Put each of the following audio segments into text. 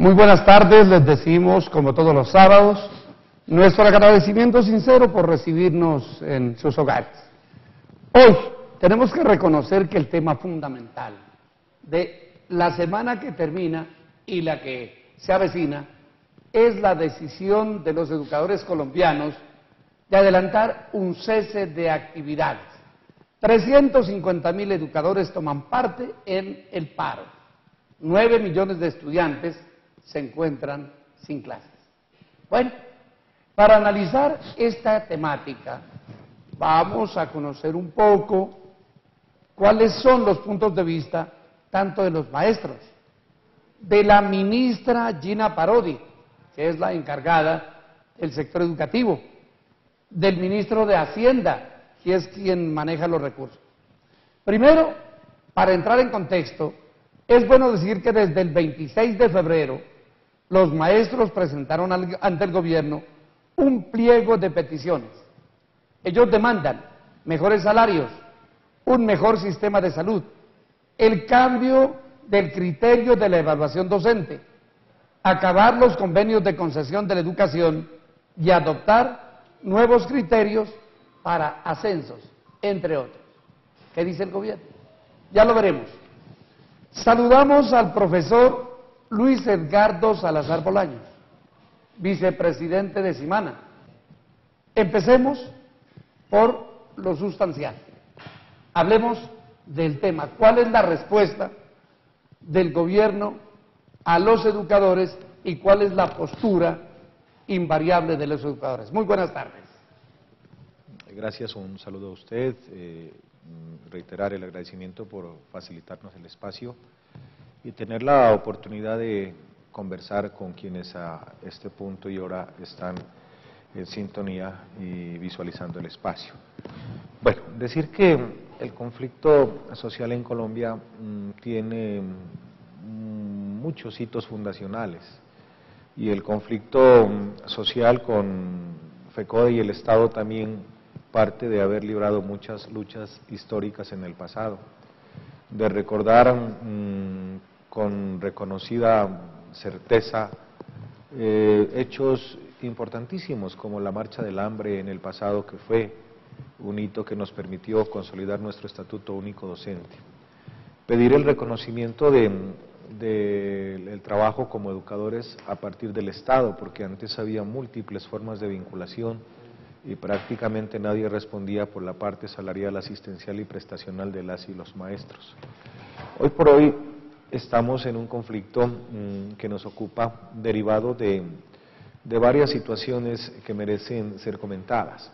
Muy buenas tardes, les decimos, como todos los sábados, nuestro agradecimiento sincero por recibirnos en sus hogares. Hoy tenemos que reconocer que el tema fundamental de la semana que termina y la que se avecina es la decisión de los educadores colombianos de adelantar un cese de actividades. 350.000 educadores toman parte en el paro. 9 millones de estudiantes se encuentran sin clases. Bueno, para analizar esta temática, vamos a conocer un poco cuáles son los puntos de vista tanto de los maestros, de la ministra Gina Parodi, que es la encargada del sector educativo, del ministro de Hacienda, que es quien maneja los recursos. Primero, para entrar en contexto, es bueno decir que desde el 26 de febrero, los maestros presentaron ante el gobierno un pliego de peticiones. Ellos demandan mejores salarios, un mejor sistema de salud, el cambio del criterio de la evaluación docente, acabar los convenios de concesión de la educación y adoptar nuevos criterios para ascensos, entre otros. ¿Qué dice el gobierno? Ya lo veremos. Saludamos al profesor Luis Edgardo Salazar Bolaños, vicepresidente de Simana. Empecemos por lo sustancial. Hablemos del tema. ¿Cuál es la respuesta del gobierno a los educadores y cuál es la postura invariable de los educadores? Muy buenas tardes. Gracias, un saludo a usted. Reiterar el agradecimiento por facilitarnos el espacio y tener la oportunidad de conversar con quienes a este punto y hora están en sintonía y visualizando el espacio. Bueno, decir que el conflicto social en Colombia tiene muchos hitos fundacionales y el conflicto social con FECODE y el Estado también parte de haber librado muchas luchas históricas en el pasado, de recordar con reconocida certeza hechos importantísimos como la Marcha del Hambre en el pasado, que fue un hito que nos permitió consolidar nuestro estatuto único docente. Pedir el reconocimiento del trabajo como educadores a partir del Estado, porque antes había múltiples formas de vinculación y prácticamente nadie respondía por la parte salarial, asistencial y prestacional de las y los maestros. Hoy por hoy estamos en un conflicto que nos ocupa derivado de varias situaciones que merecen ser comentadas.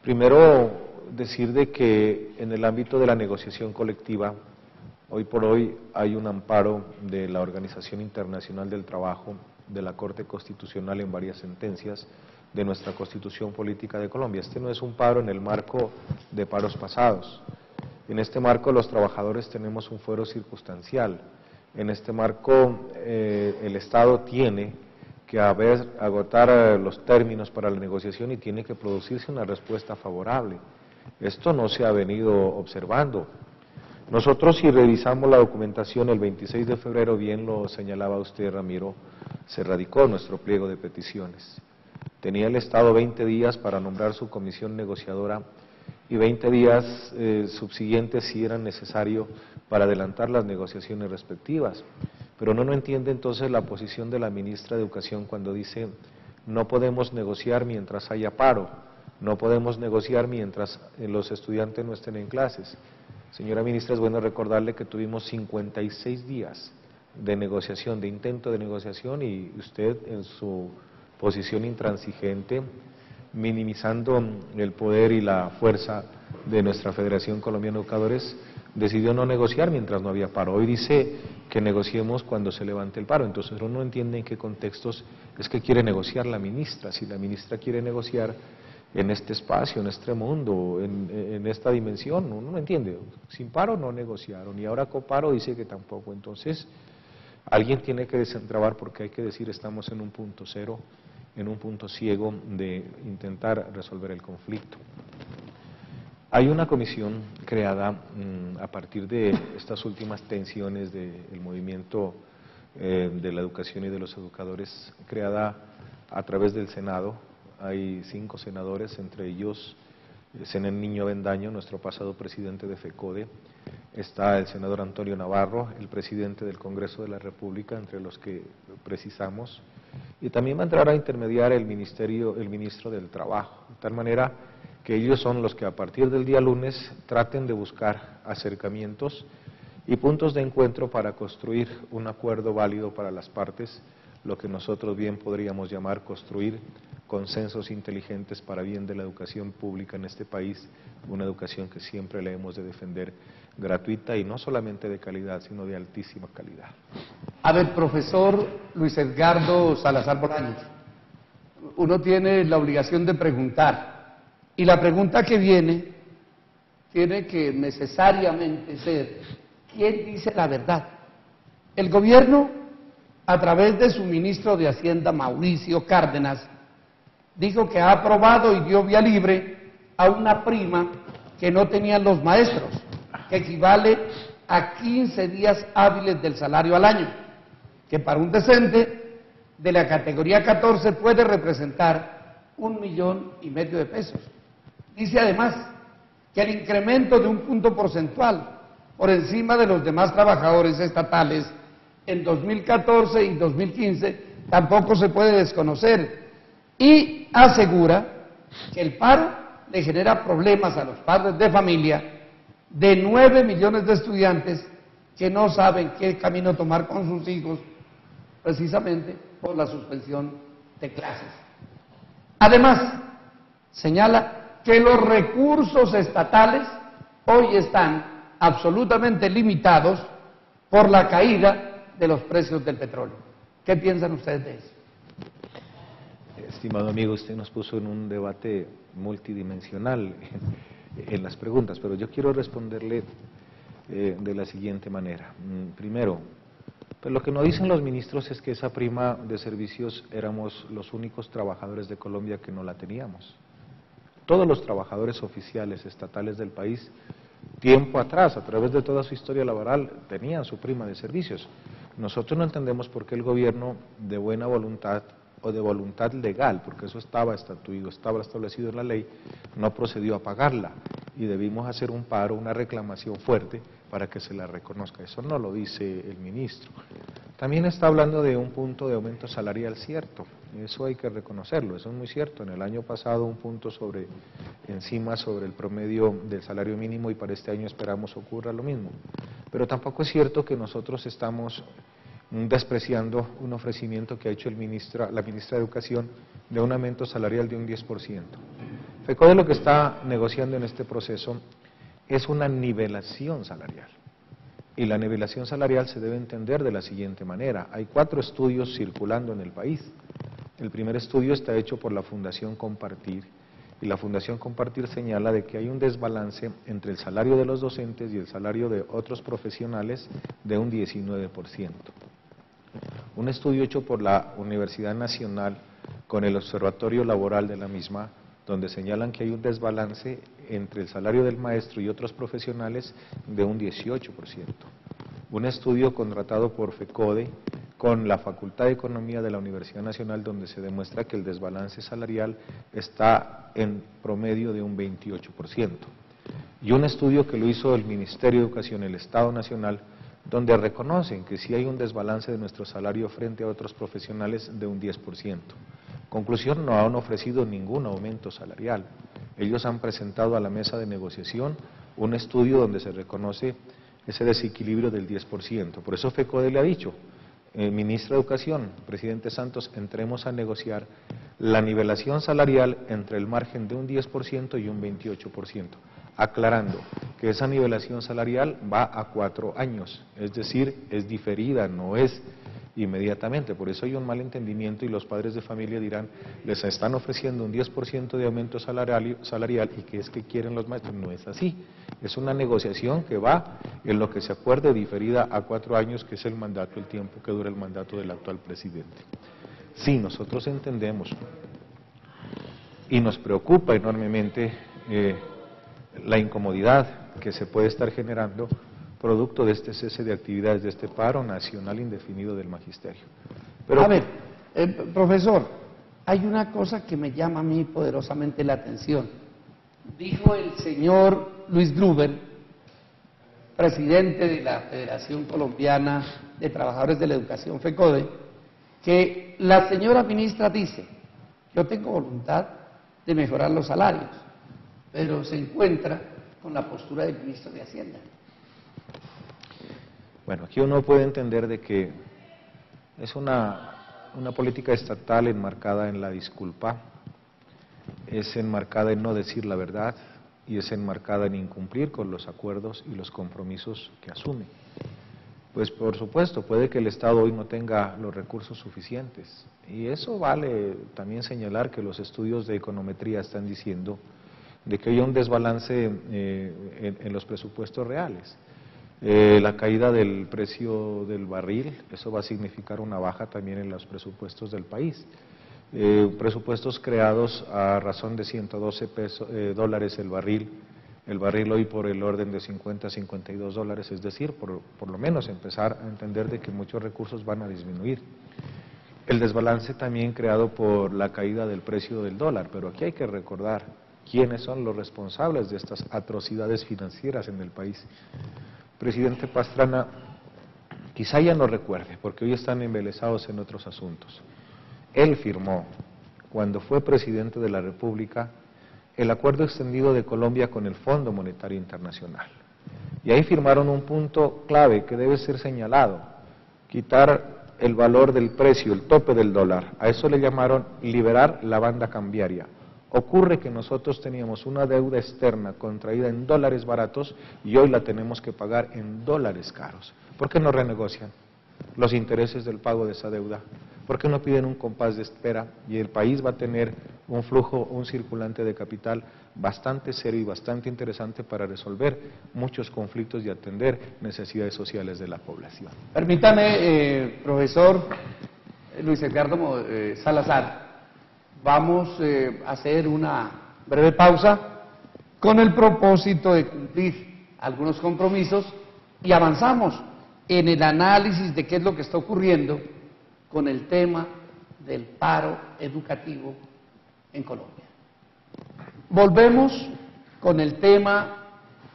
Primero, decir de que en el ámbito de la negociación colectiva, hoy por hoy hay un amparo de la Organización Internacional del Trabajo, de la Corte Constitucional en varias sentencias, de nuestra Constitución Política de Colombia. Este no es un paro en el marco de paros pasados. En este marco los trabajadores tenemos un fuero circunstancial. En este marco el Estado tiene que agotar los términos para la negociación y tiene que producirse una respuesta favorable. Esto no se ha venido observando. Nosotros, si revisamos la documentación, el 26 de febrero, bien lo señalaba usted, Ramiro, se radicó nuestro pliego de peticiones. Tenía el Estado 20 días para nombrar su comisión negociadora y 20 días subsiguientes si eran necesario para adelantar las negociaciones respectivas. Pero no entiende entonces la posición de la ministra de Educación cuando dice no podemos negociar mientras haya paro, no podemos negociar mientras los estudiantes no estén en clases. Señora ministra, es bueno recordarle que tuvimos 56 días de negociación, de intento de negociación, y usted en su posición intransigente, minimizando el poder y la fuerza de nuestra Federación Colombiana de Educadores, decidió no negociar mientras no había paro. Hoy dice que negociemos cuando se levante el paro. Entonces uno no entiende en qué contextos es que quiere negociar la ministra. Si la ministra quiere negociar en este espacio, en este mundo, en esta dimensión, uno no entiende. Sin paro no negociaron y ahora con paro dice que tampoco. Entonces alguien tiene que desentrabar, porque hay que decir estamos en un punto cero, en un punto ciego de intentar resolver el conflicto. Hay una comisión creada a partir de estas últimas tensiones del movimiento de la educación y de los educadores, creada a través del Senado. Hay 5 senadores, entre ellos Zenén Niño Avendaño, nuestro pasado presidente de FECODE. Está el senador Antonio Navarro, el presidente del Congreso de la República, entre los que precisamos. Y también va a entrar a intermediar el ministro del Trabajo, de tal manera que ellos son los que a partir del día lunes traten de buscar acercamientos y puntos de encuentro para construir un acuerdo válido para las partes, lo que nosotros bien podríamos llamar construir consensos inteligentes para bien de la educación pública en este país, una educación que siempre le hemos de defender, gratuita y no solamente de calidad, sino de altísima calidad. A ver, profesor Luis Edgardo Salazar Bolaños, uno tiene la obligación de preguntar, y la pregunta que viene tiene que necesariamente ser: ¿quién dice la verdad? El gobierno, a través de su ministro de Hacienda, Mauricio Cárdenas, dijo que ha aprobado y dio vía libre a una prima que no tenían los maestros, que equivale a 15 días hábiles del salario al año, que para un docente de la categoría 14 puede representar 1,5 millones de pesos. Dice además que el incremento de un punto porcentual por encima de los demás trabajadores estatales en 2014 y 2015 tampoco se puede desconocer, y asegura que el paro le genera problemas a los padres de familia de 9 millones de estudiantes que no saben qué camino tomar con sus hijos, precisamente por la suspensión de clases. Además, señala que los recursos estatales hoy están absolutamente limitados por la caída de los precios del petróleo. ¿Qué piensan ustedes de eso? Estimado amigo, usted nos puso en un debate multidimensional en las preguntas, pero yo quiero responderle de la siguiente manera. Primero, pues lo que nos dicen los ministros es que esa prima de servicios éramos los únicos trabajadores de Colombia que no la teníamos. Todos los trabajadores oficiales estatales del país, tiempo atrás, a través de toda su historia laboral, tenían su prima de servicios. Nosotros no entendemos por qué el gobierno, de buena voluntad o de voluntad legal, porque eso estaba establecido en la ley, no procedió a pagarla, y debimos hacer un paro, una reclamación fuerte para que se la reconozca. Eso no lo dice el ministro. También está hablando de un punto de aumento salarial, cierto, eso hay que reconocerlo, eso es muy cierto. En el año pasado un punto encima sobre el promedio del salario mínimo, y para este año esperamos ocurra lo mismo. Pero tampoco es cierto que nosotros estamos despreciando un ofrecimiento que ha hecho la ministra de Educación de un aumento salarial de un 10%. FECODE lo que está negociando en este proceso es una nivelación salarial. Y la nivelación salarial se debe entender de la siguiente manera. Hay 4 estudios circulando en el país. El primer estudio está hecho por la Fundación Compartir, y la Fundación Compartir señala de que hay un desbalance entre el salario de los docentes y el salario de otros profesionales de un 19%. Un estudio hecho por la Universidad Nacional con el Observatorio Laboral de la misma, donde señalan que hay un desbalance entre el salario del maestro y otros profesionales de un 18%. Un estudio contratado por FECODE con la Facultad de Economía de la Universidad Nacional, donde se demuestra que el desbalance salarial está en promedio de un 28%. Y un estudio que lo hizo el Ministerio de Educación, el Estado Nacional, donde reconocen que sí hay un desbalance de nuestro salario frente a otros profesionales de un 10%. Conclusión, no han ofrecido ningún aumento salarial. Ellos han presentado a la mesa de negociación un estudio donde se reconoce ese desequilibrio del 10%. Por eso FECODE le ha dicho, ministro de Educación, presidente Santos, entremos a negociar la nivelación salarial entre el margen de un 10% y un 28%, aclarando que esa nivelación salarial va a 4 años, es decir, es diferida, no es inmediatamente. Por eso hay un malentendimiento y los padres de familia dirán, les están ofreciendo un 10% de aumento salarial y que es que quieren los maestros. No es así, es una negociación que va en lo que se acuerde, diferida a 4 años, que es el mandato, el tiempo que dura el mandato del actual presidente. Sí, nosotros entendemos y nos preocupa enormemente la incomodidad que se puede estar generando producto de este cese de actividades, de este paro nacional indefinido del magisterio. Pero, a ver, profesor, hay una cosa que me llama a mí poderosamente la atención. Dijo el señor Luis Gruber, presidente de la Federación Colombiana de Trabajadores de la Educación, FECODE, que la señora ministra dice: yo tengo voluntad de mejorar los salarios, pero se encuentra con la postura del ministro de Hacienda. Bueno, aquí uno puede entender de que es una política estatal enmarcada en la disculpa, es enmarcada en no decir la verdad y es enmarcada en incumplir con los acuerdos y los compromisos que asume. Pues por supuesto, puede que el Estado hoy no tenga los recursos suficientes, y eso vale también señalar que los estudios de econometría están diciendo de que hay un desbalance en los presupuestos reales. La caída del precio del barril, eso va a significar una baja también en los presupuestos del país. Presupuestos creados a razón de 112 dólares el barril hoy por el orden de 50 a 52 dólares, es decir, por lo menos empezar a entender de que muchos recursos van a disminuir. El desbalance también creado por la caída del precio del dólar, pero aquí hay que recordar quiénes son los responsables de estas atrocidades financieras en el país. Presidente Pastrana, quizá ya no recuerde, porque hoy están embelesados en otros asuntos. Él firmó, cuando fue presidente de la República, el acuerdo extendido de Colombia con el Fondo Monetario Internacional. Y ahí firmaron un punto clave que debe ser señalado: quitar el valor del precio, el tope del dólar. A eso le llamaron liberar la banda cambiaria. Ocurre que nosotros teníamos una deuda externa contraída en dólares baratos y hoy la tenemos que pagar en dólares caros. ¿Por qué no renegocian los intereses del pago de esa deuda? ¿Por qué no piden un compás de espera y el país va a tener un flujo, un circulante de capital bastante serio y bastante interesante para resolver muchos conflictos y atender necesidades sociales de la población? Permítame, profesor Luis Edgardo Salazar, vamos a hacer una breve pausa con el propósito de cumplir algunos compromisos y avanzamos en el análisis de qué es lo que está ocurriendo con el tema del paro educativo en Colombia. Volvemos con el tema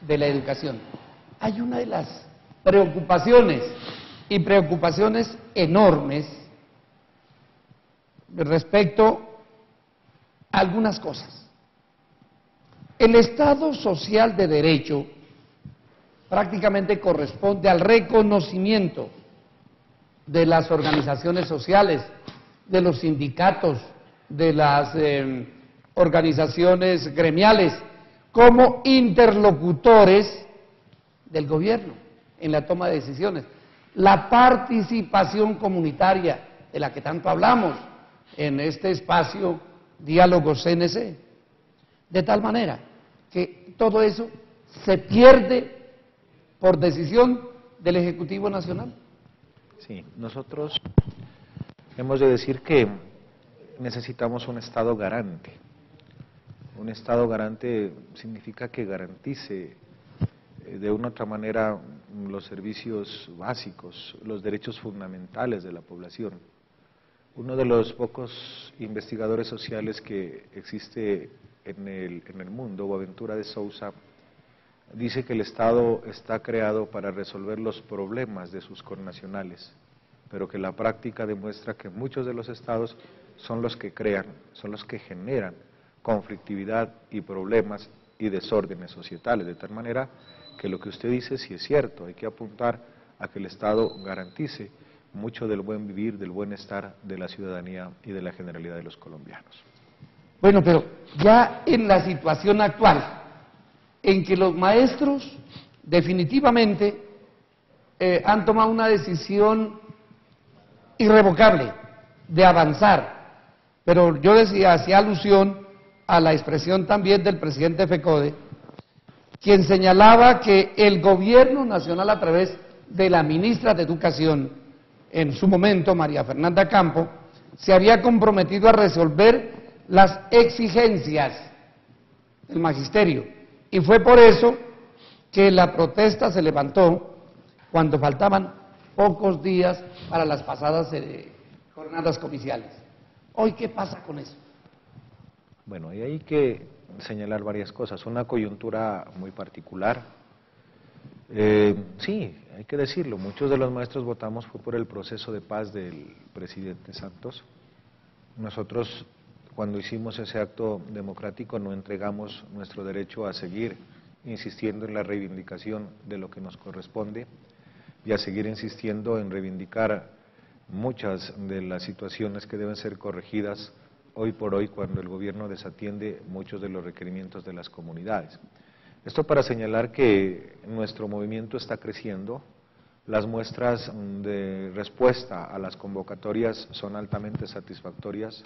de la educación. Hay una de las preocupaciones, y preocupaciones enormes, respecto a algunas cosas. El Estado social de derecho prácticamente corresponde al reconocimiento de las organizaciones sociales, de los sindicatos, de las organizaciones gremiales, como interlocutores del gobierno en la toma de decisiones. La participación comunitaria, de la que tanto hablamos en este espacio Diálogo CNC, de tal manera que todo eso se pierde por decisión del Ejecutivo Nacional. Sí, nosotros hemos de decir que necesitamos un Estado garante. Un Estado garante significa que garantice de una u otra manera los servicios básicos, los derechos fundamentales de la población. Uno de los pocos investigadores sociales que existe en el mundo, Boaventura de Sousa, dice que el Estado está creado para resolver los problemas de sus connacionales, pero que la práctica demuestra que muchos de los estados son los que crean, son los que generan conflictividad y problemas y desórdenes societales, de tal manera que lo que usted dice sí es cierto, hay que apuntar a que el Estado garantice mucho del buen vivir, del buen estar de la ciudadanía y de la generalidad de los colombianos. Bueno, pero ya en la situación actual, en que los maestros definitivamente han tomado una decisión irrevocable de avanzar, pero yo decía, hacía alusión a la expresión también del presidente FECODE, quien señalaba que el gobierno nacional, a través de la ministra de Educación, en su momento, María Fernanda Campo, se había comprometido a resolver las exigencias del magisterio. Y fue por eso que la protesta se levantó cuando faltaban pocos días para las pasadas jornadas comiciales. Hoy, ¿qué pasa con eso? Bueno, y hay que señalar varias cosas. Una coyuntura muy particular. Sí, hay que decirlo, muchos de los maestros votamos fue por el proceso de paz del presidente Santos. Nosotros, cuando hicimos ese acto democrático, no entregamos nuestro derecho a seguir insistiendo en la reivindicación de lo que nos corresponde y a seguir insistiendo en reivindicar muchas de las situaciones que deben ser corregidas hoy por hoy cuando el gobierno desatiende muchos de los requerimientos de las comunidades. Esto para señalar que nuestro movimiento está creciendo, las muestras de respuesta a las convocatorias son altamente satisfactorias,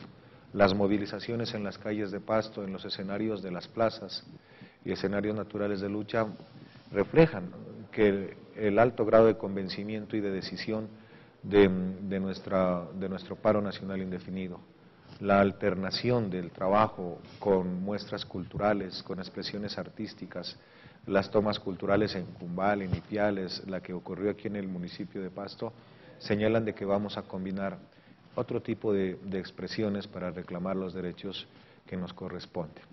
las movilizaciones en las calles de Pasto, en los escenarios de las plazas y escenarios naturales de lucha reflejan que el alto grado de convencimiento y de decisión de nuestro paro nacional indefinido, la alternación del trabajo con muestras culturales, con expresiones artísticas, las tomas culturales en Cumbal, en Ipiales, la que ocurrió aquí en el municipio de Pasto, señalan de que vamos a combinar otro tipo de expresiones para reclamar los derechos que nos corresponden.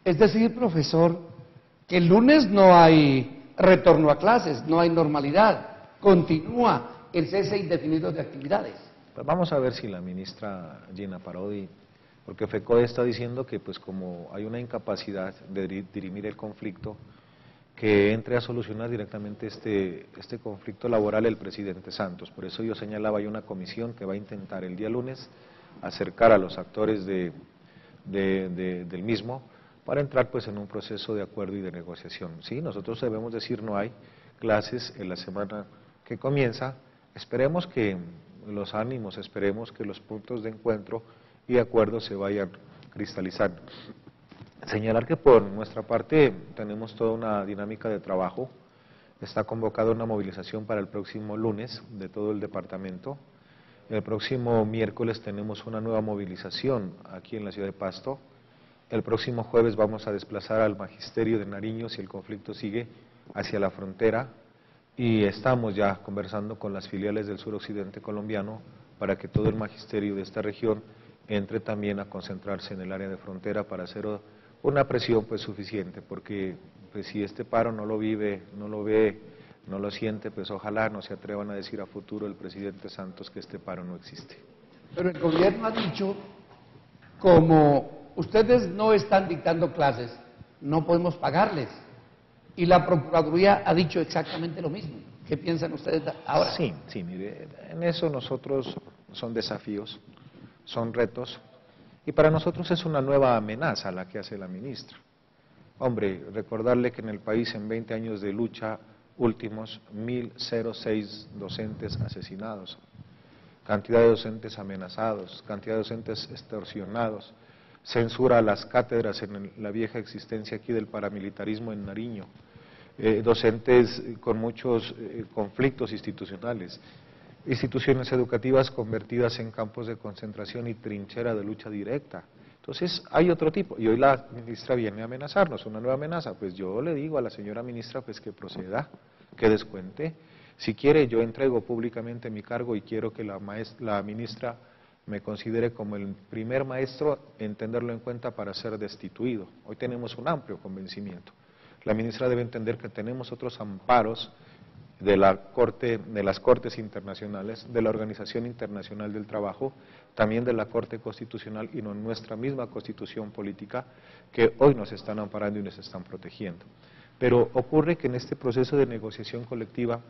Es decir, profesor, que el lunes no hay retorno a clases, no hay normalidad, continúa el cese indefinido de actividades. Pues vamos a ver si la ministra Gina Parodi, porque FECODE está diciendo que pues como hay una incapacidad de dirimir el conflicto, que entre a solucionar directamente este conflicto laboral el presidente Santos. Por eso yo señalaba, hay una comisión que va a intentar el día lunes acercar a los actores del mismo para entrar pues en un proceso de acuerdo y de negociación. Sí, nosotros debemos decir no hay clases en la semana que comienza, esperemos que los ánimos, esperemos que los puntos de encuentro y acuerdo se vayan cristalizando. Señalar que por nuestra parte tenemos toda una dinámica de trabajo, está convocada una movilización para el próximo lunes de todo el departamento, el próximo miércoles tenemos una nueva movilización aquí en la ciudad de Pasto, el próximo jueves vamos a desplazar al magisterio de Nariño si el conflicto sigue hacia la frontera y estamos ya conversando con las filiales del suroccidente colombiano para que todo el magisterio de esta región entre también a concentrarse en el área de frontera para hacer una presión pues suficiente, porque pues si este paro no lo vive, no lo ve, no lo siente, pues ojalá no se atrevan a decir a futuro el presidente Santos que este paro no existe. Pero el gobierno ha dicho, como ustedes no están dictando clases, no podemos pagarles. Y la Procuraduría ha dicho exactamente lo mismo. ¿Qué piensan ustedes ahora? Sí, mire, en eso nosotros son desafíos, son retos, y para nosotros es una nueva amenaza la que hace la ministra. Hombre, recordarle que en el país en 20 años de lucha últimos, 1.006 docentes asesinados, cantidad de docentes amenazados, cantidad de docentes extorsionados, censura a las cátedras en la vieja existencia aquí del paramilitarismo en Nariño, docentes con muchos conflictos institucionales, instituciones educativas convertidas en campos de concentración y trinchera de lucha directa. Entonces hay otro tipo, y hoy la ministra viene a amenazarnos, una nueva amenaza, pues yo le digo a la señora ministra pues que proceda, que descuente, si quiere yo entrego públicamente mi cargo y quiero que la ministra me considere como el primer maestro en tenerlo en cuenta para ser destituido. Hoy tenemos un amplio convencimiento. La ministra debe entender que tenemos otros amparos de las Cortes Internacionales, de la Organización Internacional del Trabajo, también de la Corte Constitucional y nuestra misma Constitución Política, que hoy nos están amparando y nos están protegiendo. Pero ocurre que en este proceso de negociación colectiva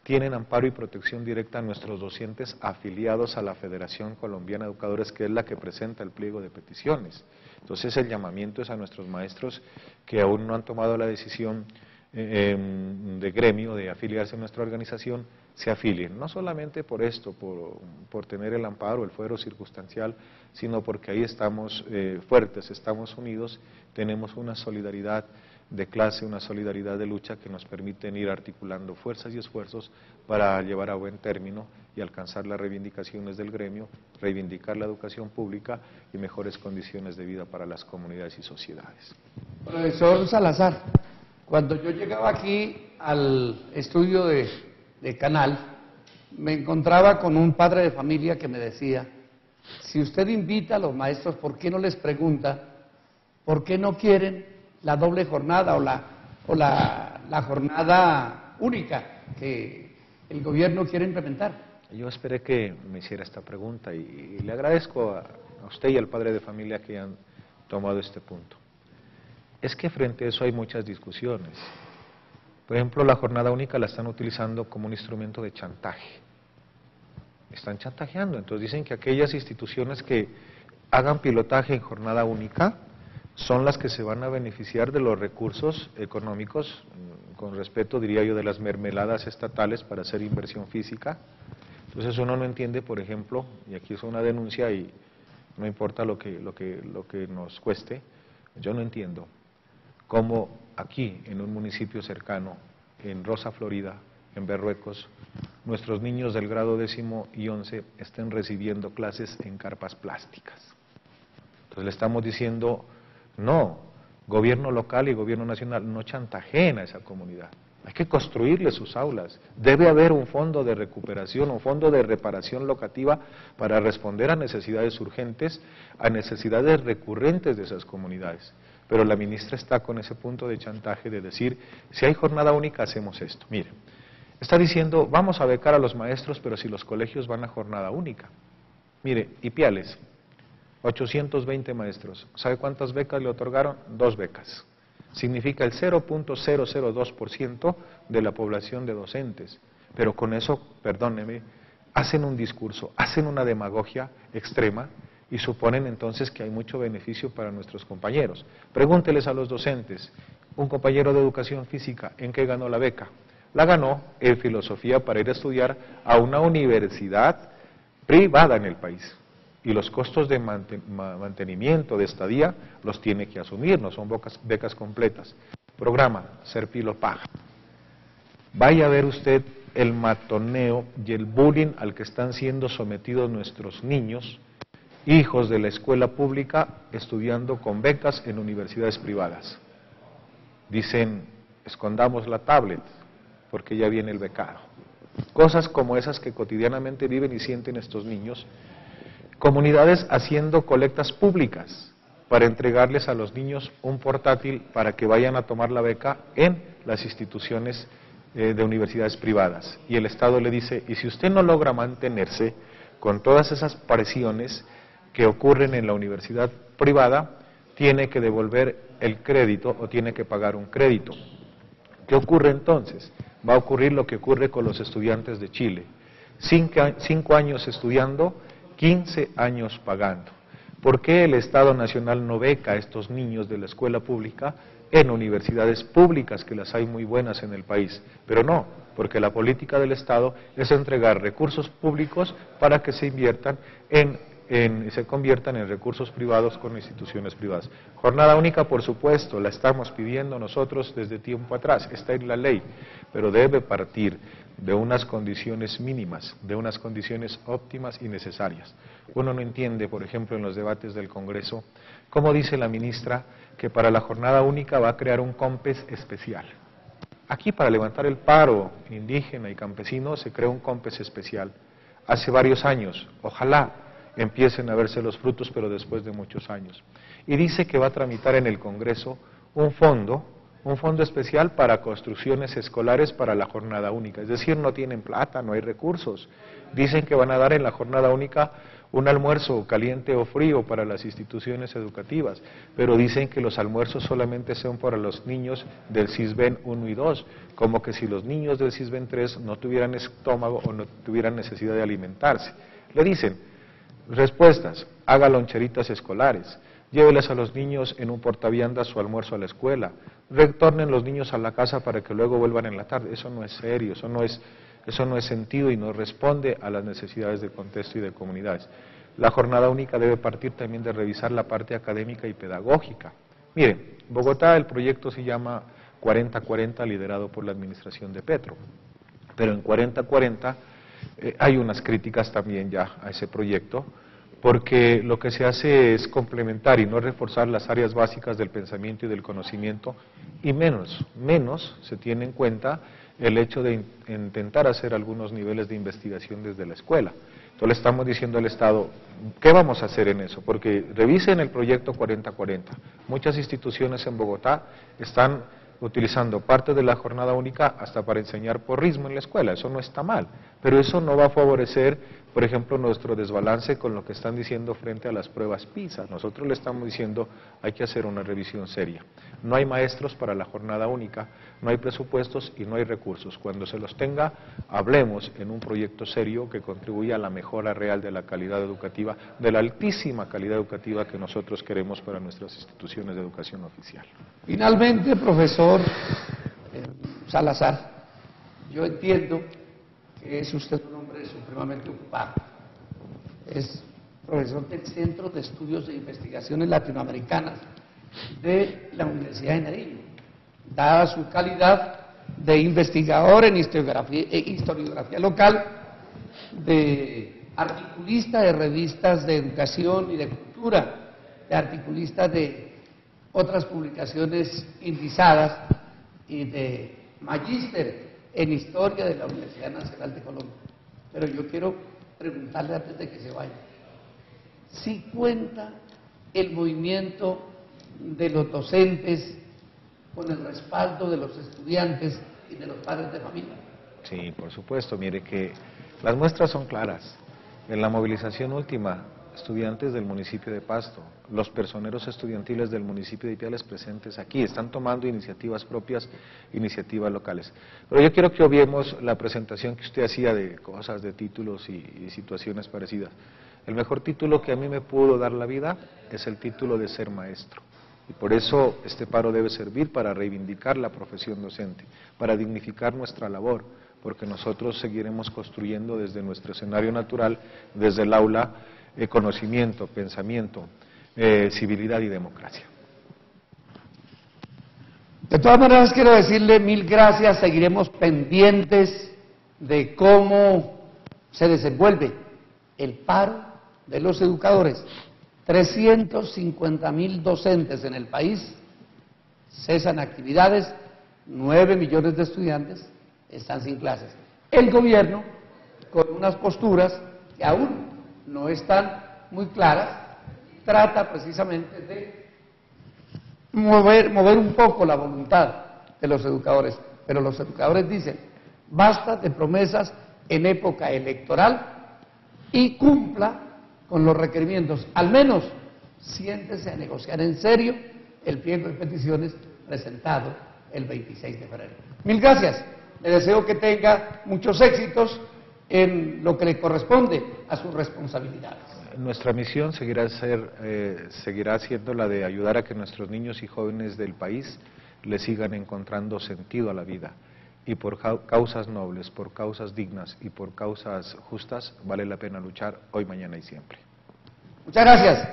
tienen amparo y protección directa a nuestros docentes afiliados a la Federación Colombiana de Educadores, que es la que presenta el pliego de peticiones. Entonces el llamamiento es a nuestros maestros que aún no han tomado la decisión de gremio, de afiliarse a nuestra organización, se afilien, no solamente por esto, por tener el amparo, el fuero circunstancial, sino porque ahí estamos fuertes, estamos unidos, tenemos una solidaridad de clase, una solidaridad de lucha que nos permiten ir articulando fuerzas y esfuerzos para llevar a buen término y alcanzar las reivindicaciones del gremio, reivindicar la educación pública y mejores condiciones de vida para las comunidades y sociedades. Profesor Salazar, cuando yo llegaba aquí al estudio de de Canal, me encontraba con un padre de familia que me decía, si usted invita a los maestros, ¿por qué no les pregunta por qué no quieren la doble jornada o la jornada única que el gobierno quiere implementar? Yo esperé que me hiciera esta pregunta y le agradezco a usted y al padre de familia que han tomado este punto. Es que frente a eso hay muchas discusiones. Por ejemplo, la jornada única la están utilizando como un instrumento de chantaje. Están chantajeando, entonces dicen que aquellas instituciones que hagan pilotaje en jornada única son las que se van a beneficiar de los recursos económicos, con respeto diría yo de las mermeladas estatales para hacer inversión física. Entonces uno no entiende, por ejemplo, y aquí es una denuncia y no importa lo que nos cueste, yo no entiendo cómo aquí en un municipio cercano, en Rosa Florida, en Berruecos, nuestros niños del grado 10º y 11 estén recibiendo clases en carpas plásticas. Entonces le estamos diciendo, no, gobierno local y gobierno nacional no chantajeen a esa comunidad. Hay que construirle sus aulas. Debe haber un fondo de recuperación, un fondo de reparación locativa para responder a necesidades urgentes, a necesidades recurrentes de esas comunidades. Pero la ministra está con ese punto de chantaje de decir, si hay jornada única hacemos esto. Mire, está diciendo, vamos a becar a los maestros, pero si los colegios van a jornada única. Mire, Ipiales, 820 maestros. ¿Sabe cuántas becas le otorgaron? 2 becas. Significa el 0.002% de la población de docentes. Pero con eso, perdóneme, hacen un discurso, hacen una demagogia extrema y suponen entonces que hay mucho beneficio para nuestros compañeros. Pregúnteles a los docentes, un compañero de educación física, ¿en qué ganó la beca? La ganó en filosofía para ir a estudiar a una universidad privada en el país. Y los costos de mantenimiento, de estadía, los tiene que asumir, no son becas completas. Programa, Serpilo paga. Vaya a ver usted el matoneo y el bullying al que están siendo sometidos nuestros niños, hijos de la escuela pública, estudiando con becas en universidades privadas. Dicen, escondamos la tablet, porque ya viene el becado. Cosas como esas que cotidianamente viven y sienten estos niños. Comunidades haciendo colectas públicas para entregarles a los niños un portátil para que vayan a tomar la beca en las instituciones de universidades privadas. Y el Estado le dice, y si usted no logra mantenerse con todas esas presiones que ocurren en la universidad privada, tiene que devolver el crédito o tiene que pagar un crédito. ¿Qué ocurre entonces? Va a ocurrir lo que ocurre con los estudiantes de Chile. 5 años estudiando, 15 años pagando. ¿Por qué el Estado Nacional no beca a estos niños de la escuela pública en universidades públicas, que las hay muy buenas en el país? Pero no, porque la política del Estado es entregar recursos públicos para que se inviertan se conviertan en recursos privados con instituciones privadas. Jornada única, por supuesto, la estamos pidiendo nosotros desde tiempo atrás, está en la ley, pero debe partir de unas condiciones mínimas, de unas condiciones óptimas y necesarias. Uno no entiende, por ejemplo, en los debates del Congreso, cómo dice la ministra que para la jornada única va a crear un COMPES especial. Aquí, para levantar el paro indígena y campesino, se creó un COMPES especial hace varios años. Ojalá empiecen a verse los frutos, pero después de muchos años. Y dice que va a tramitar en el Congreso un fondo especial para construcciones escolares para la jornada única. Es decir, no tienen plata, no hay recursos. Dicen que van a dar en la jornada única un almuerzo caliente o frío para las instituciones educativas, pero dicen que los almuerzos solamente son para los niños del CISBEN 1 y 2, como que si los niños del CISBEN 3 no tuvieran estómago o no tuvieran necesidad de alimentarse. Le dicen, respuestas, haga loncheritas escolares, lléveles a los niños en un portaviandas su almuerzo a la escuela, retornen los niños a la casa para que luego vuelvan en la tarde. Eso no es serio, eso no es sentido y no responde a las necesidades del contexto y de comunidades. La jornada única debe partir también de revisar la parte académica y pedagógica. Miren, Bogotá el proyecto se llama 40-40, liderado por la administración de Petro, pero en 40-40 hay unas críticas también ya a ese proyecto, porque lo que se hace es complementar y no reforzar las áreas básicas del pensamiento y del conocimiento, y menos se tiene en cuenta el hecho de intentar hacer algunos niveles de investigación desde la escuela. Entonces le estamos diciendo al Estado, ¿qué vamos a hacer en eso? Porque revisen el proyecto 4040. Muchas instituciones en Bogotá están utilizando parte de la jornada única hasta para enseñar porrismo en la escuela. Eso no está mal, pero eso no va a favorecer, por ejemplo, nuestro desbalance con lo que están diciendo frente a las pruebas PISA. Nosotros le estamos diciendo, hay que hacer una revisión seria. No hay maestros para la jornada única, no hay presupuestos y no hay recursos. Cuando se los tenga, hablemos en un proyecto serio que contribuya a la mejora real de la calidad educativa, de la altísima calidad educativa que nosotros queremos para nuestras instituciones de educación oficial. Finalmente, profesor Salazar, yo entiendo que es usted un hombre supremamente ocupado. Es profesor del Centro de Estudios e Investigaciones Latinoamericanas de la Universidad de Nariño. Dada su calidad de investigador en historiografía local, de articulista de revistas de educación y de cultura, de articulista de otras publicaciones indizadas y de magíster en historia de la Universidad Nacional de Colombia. Pero yo quiero preguntarle antes de que se vaya, si cuenta el movimiento de los docentes con el respaldo de los estudiantes y de los padres de familia. Sí, por supuesto. Mire que las muestras son claras. En la movilización última, estudiantes del municipio de Pasto, los personeros estudiantiles del municipio de Ipiales presentes aquí, están tomando iniciativas propias, iniciativas locales. Pero yo quiero que obviemos la presentación que usted hacía de cosas, de títulos y situaciones parecidas. El mejor título que a mí me pudo dar la vida es el título de ser maestro. Y por eso este paro debe servir para reivindicar la profesión docente, para dignificar nuestra labor, porque nosotros seguiremos construyendo desde nuestro escenario natural, desde el aula, conocimiento, pensamiento, civilidad y democracia. De todas maneras quiero decirle mil gracias, seguiremos pendientes de cómo se desenvuelve el paro de los educadores. 350.000 docentes en el país cesan actividades, 9 millones de estudiantes están sin clases. El gobierno, con unas posturas que aún no están muy claras, trata precisamente de mover un poco la voluntad de los educadores, pero los educadores dicen, basta de promesas en época electoral y cumpla con los requerimientos, al menos siéntese a negociar en serio el pliego de peticiones presentado el 26 de febrero. Mil gracias, le deseo que tenga muchos éxitos en lo que le corresponde a sus responsabilidades. Nuestra misión seguirá siendo la de ayudar a que nuestros niños y jóvenes del país le sigan encontrando sentido a la vida. Y por causas nobles, por causas dignas y por causas justas, vale la pena luchar hoy, mañana y siempre. Muchas gracias.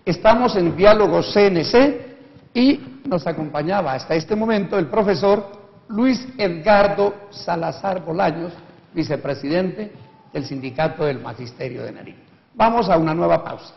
Estamos en Diálogo CNC y nos acompañaba hasta este momento el profesor Luis Edgardo Salazar Bolaños, vicepresidente del Sindicato del Magisterio de Nariño. Vamos a una nueva pausa.